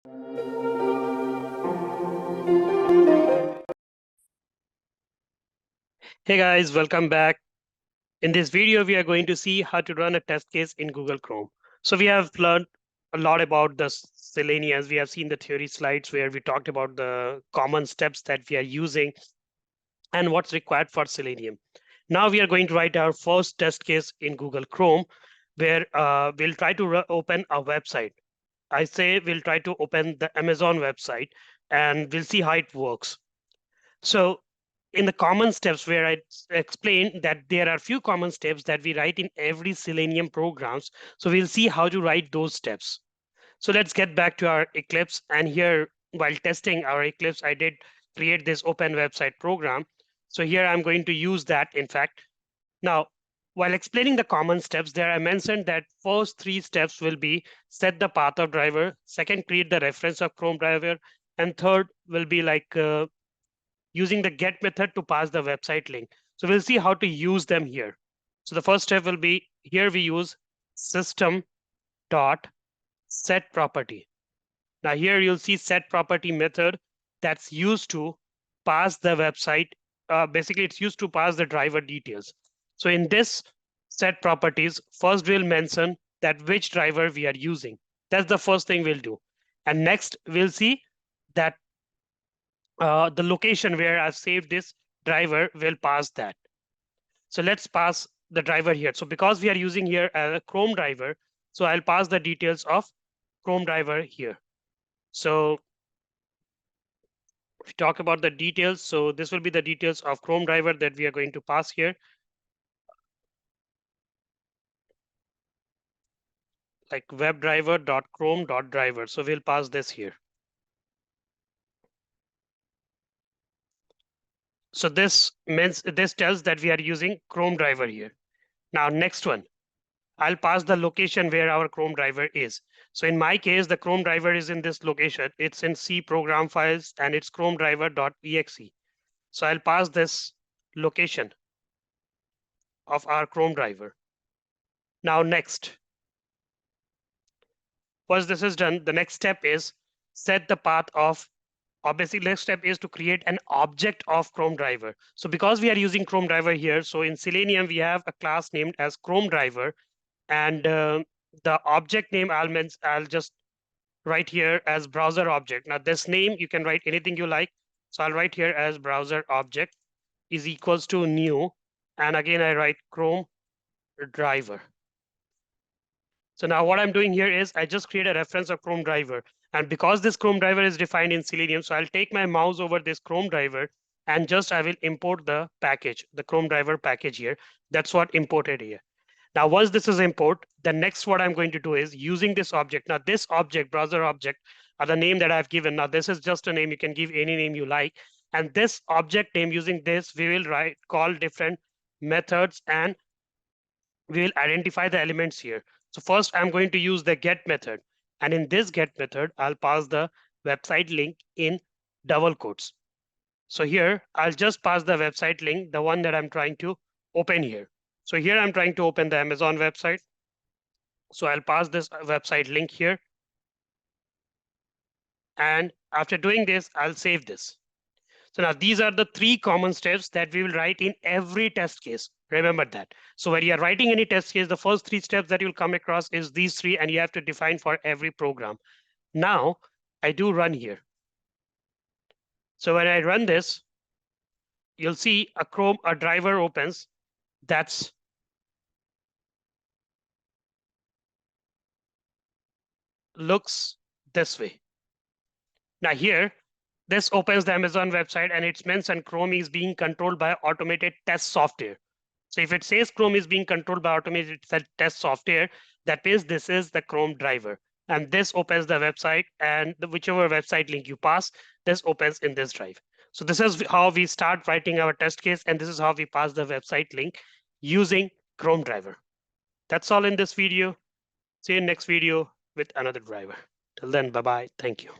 Hey guys, welcome back. In this video, we are going to see how to run a test case in Google Chrome. So we have learned a lot about the Selenium, as we have seen the theory slides where we talked about the common steps that we are using and what's required for Selenium. Now we are going to write our first test case in Google Chrome where we'll try to open a website. I say we'll try to open the Amazon website and we'll see how it works. So in the common steps where I explained that there are few common steps that we write in every Selenium programs. So we'll see how to write those steps. So let's get back to our Eclipse. And here, while testing our Eclipse, I did create this open website program. So here I'm going to use that, in fact. Now, while explaining the common steps there, I mentioned that first three steps will be set the path of driver, second, create the reference of Chrome driver, and third will be like using the get method to pass the website link. So we'll see how to use them here. So the first step will be here we use system dot set property. Now here you'll see set property method that's used to pass the website. Basically, it's used to pass the driver details. So in this set properties, first we'll mention that which driver we are using. That's the first thing we'll do. And next we'll see that the location where I've saved this driver will pass that. So let's pass the driver here. So because we are using here a Chrome driver, so I'll pass the details of Chrome driver here. So if we talk about the details, so this will be the details of Chrome driver that we are going to pass here. Like webdriver.chrome.driver. So we'll pass this here. So this means this tells that we are using Chrome driver here. Now next one, I'll pass the location where our Chrome driver is. So in my case, the Chrome driver is in this location. It's in C program files and it's Chrome driver.exe. So I'll pass this location of our Chrome driver. Now next, once this is done, the next step is set the path of, or basically next step is to create an object of Chrome driver. So because we are using Chrome driver here, so in Selenium, we have a class named as Chrome driver, and the object name I'll just write here as browser object. Now this name, you can write anything you like. So I'll write here as browser object is equals to new. And again, I write Chrome driver. So now what I'm doing here is I just create a reference of Chrome driver. And because this Chrome driver is defined in Selenium, so I'll take my mouse over this Chrome driver and just I will import the package, the Chrome driver package here. That's what imported here. Now, once this is import, the next what I'm going to do is using this object. Now, this object, browser object, are the name that I've given. Now, this is just a name. You can give any name you like. And this object name, using this, we will call different methods and we will identify the elements here. So first, I'm going to use the get method. And in this get method, I'll pass the website link in double quotes. So here, I'll just pass the website link, the one that I'm trying to open here. So here I'm trying to open the Amazon website. So I'll pass this website link here. And after doing this, I'll save this. So now these are the three common steps that we will write in every test case. Remember that. So when you are writing any test case, the first three steps that you'll come across is these three, and you have to define for every program. Now I do run here. So when I run this, you'll see a driver opens that's looks this way. Now here, this opens the Amazon website and it's mentioned Chrome is being controlled by automated test software. So if it says Chrome is being controlled by automated test software, that means this is the Chrome driver. And this opens the website, and whichever website link you pass, this opens in this drive. So this is how we start writing our test case, and this is how we pass the website link using Chrome driver. That's all in this video. See you in next video with another driver. Till then, bye-bye. Thank you.